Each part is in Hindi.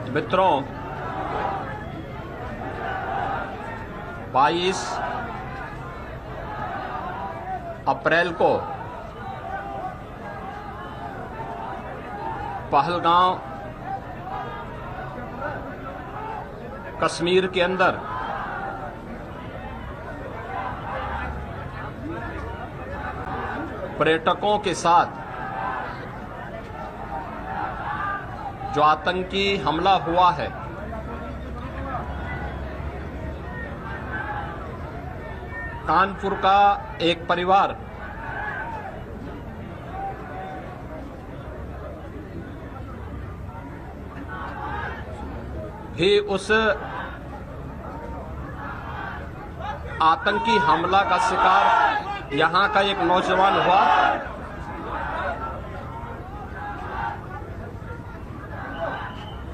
मित्रों, 22 अप्रैल को पहलगांव कश्मीर के अंदर पर्यटकों के साथ जो आतंकी हमला हुआ है, कानपुर का एक परिवार भी उस आतंकी हमला का शिकार यहां का एक नौजवान हुआ।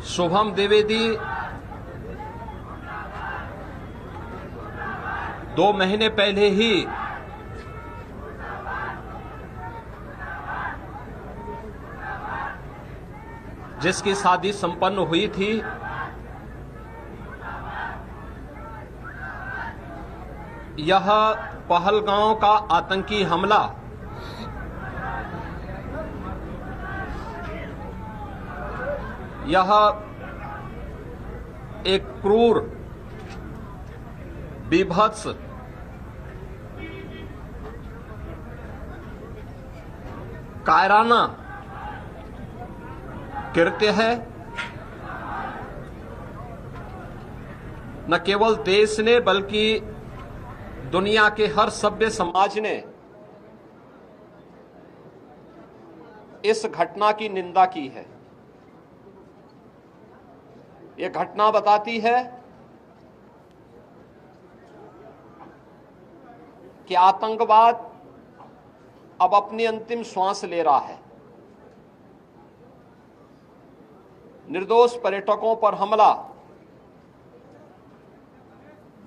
शुभम द्विवेदी 2 महीने पहले ही जिसकी शादी संपन्न हुई थी, यह पहलगांव का आतंकी हमला यह एक क्रूर, बीभत्स, कायराना कृत्य है। न केवल देश ने बल्कि दुनिया के हर सभ्य समाज ने इस घटना की निंदा की है। यह घटना बताती है कि आतंकवाद अब अपनी अंतिम श्वास ले रहा है। निर्दोष पर्यटकों पर हमला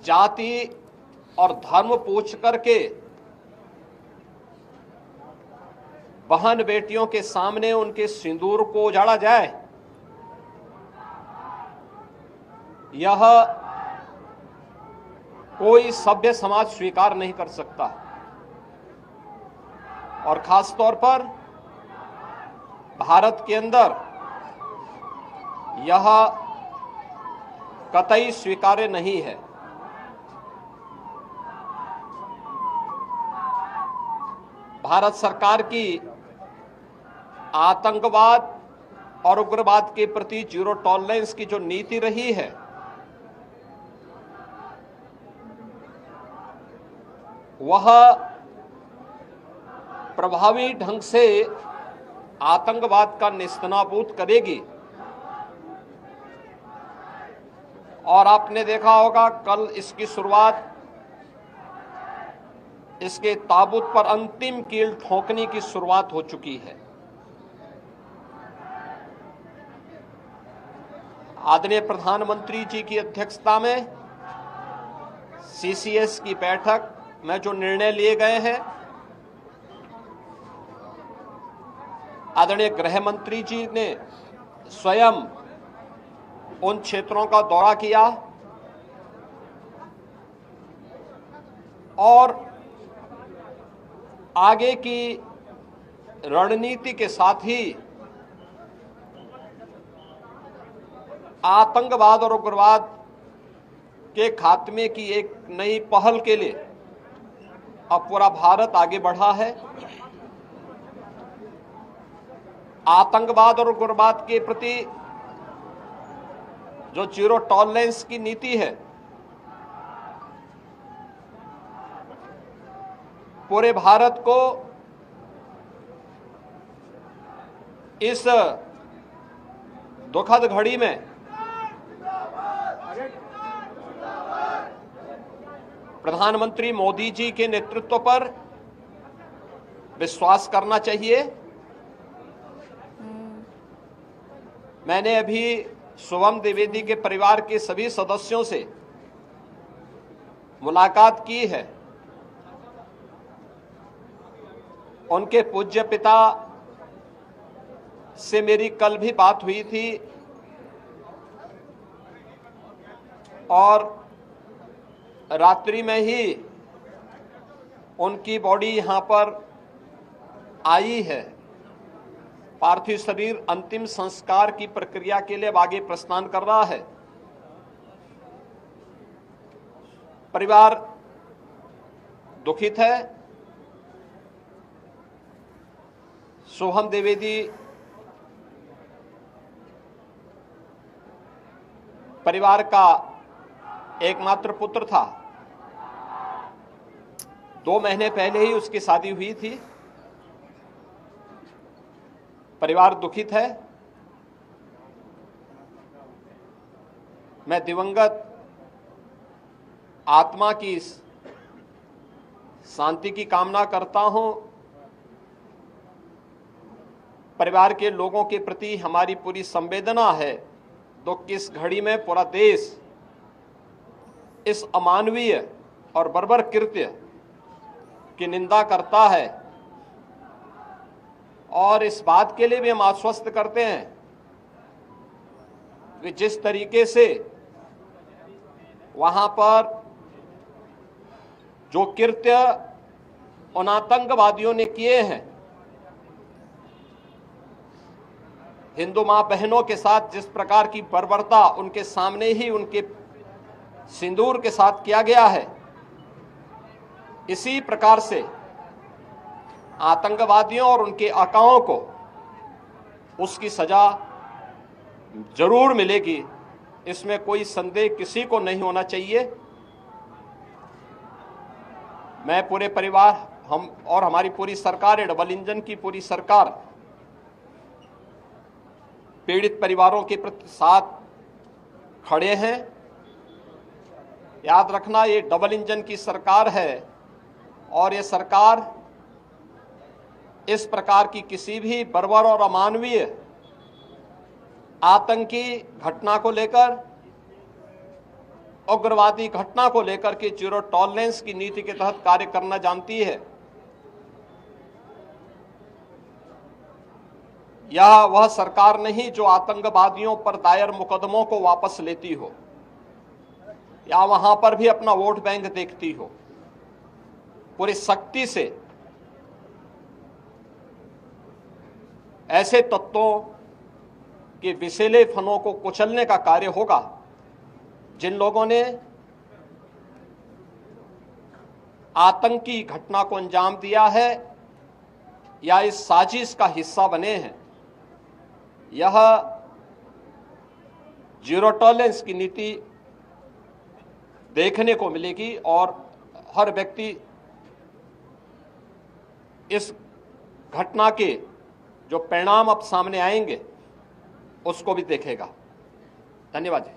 जाति और धर्म पूछ करके बहन बेटियों के सामने उनके सिंदूर को उजाड़ा जाए, यह कोई सभ्य समाज स्वीकार नहीं कर सकता। और खास तौर पर भारत के अंदर यह कतई स्वीकार्य नहीं है। भारत सरकार की आतंकवाद और उग्रवाद के प्रति जीरो टॉलरेंस की जो नीति रही है, वह प्रभावी ढंग से आतंकवाद का नेस्तनाबूद करेगी। और आपने देखा होगा, कल इसकी शुरुआत, इसके ताबूत पर अंतिम कील ठोकने की शुरुआत हो चुकी है। आदरणीय प्रधानमंत्री जी की अध्यक्षता में सीसीएस की बैठक में जो निर्णय लिए गए हैं, आदरणीय गृह मंत्री जी ने स्वयं उन क्षेत्रों का दौरा किया और आगे की रणनीति के साथ ही आतंकवाद और उग्रवाद के खात्मे की एक नई पहल के लिए अब पूरा भारत आगे बढ़ा है। आतंकवाद और उग्रवाद के प्रति जो जीरो टॉलरेंस की नीति है, पूरे भारत को इस दुखद घड़ी में प्रधानमंत्री मोदी जी के नेतृत्व पर विश्वास करना चाहिए। मैंने अभी शुभम द्विवेदी के परिवार के सभी सदस्यों से मुलाकात की है। उनके पूज्य पिता से मेरी कल भी बात हुई थी। और रात्रि में ही उनकी बॉडी यहां पर आई है। पार्थिव शरीर अंतिम संस्कार की प्रक्रिया के लिए आगे प्रस्थान कर रहा है। परिवार दुखित है। सोहम द्विवेदी परिवार का एकमात्र पुत्र था। 2 महीने पहले ही उसकी शादी हुई थी। परिवार दुखित है। मैं दिवंगत आत्मा की शांति की कामना करता हूं। परिवार के लोगों के प्रति हमारी पूरी संवेदना है। दुख की इस घड़ी में पूरा देश इस अमानवीय और बर्बर कृत्य की निंदा करता है और इस बात के लिए भी हम आश्वस्त करते हैं कि जिस तरीके से वहां पर जो कृत्य उन आतंकवादियों ने किए हैं, हिंदू मां बहनों के साथ जिस प्रकार की बर्बरता उनके सामने ही उनके सिंदूर के साथ किया गया है, इसी प्रकार से आतंकवादियों और उनके आकाओं को उसकी सजा जरूर मिलेगी। इसमें कोई संदेह किसी को नहीं होना चाहिए। मैं पूरे परिवार, हम और हमारी पूरी सरकार, डबल इंजन की पूरी सरकार पीड़ित परिवारों के प्रति साथ खड़े हैं। याद रखना, ये डबल इंजन की सरकार है और ये सरकार इस प्रकार की किसी भी बर्बर और अमानवीय आतंकी घटना को लेकर, उग्रवादी घटना को लेकर के जीरो टॉलरेंस की नीति के तहत कार्य करना जानती है। यह वह सरकार नहीं जो आतंकवादियों पर दायर मुकदमों को वापस लेती हो या वहां पर भी अपना वोट बैंक देखती हो। पूरी सख्ती से ऐसे तत्वों के विषैले फनों को कुचलने का कार्य होगा जिन लोगों ने आतंकी घटना को अंजाम दिया है या इस साजिश का हिस्सा बने हैं। यह जीरो टॉलरेंस की नीति देखने को मिलेगी और हर व्यक्ति इस घटना के जो परिणाम अब सामने आएंगे उसको भी देखेगा। धन्यवाद जी।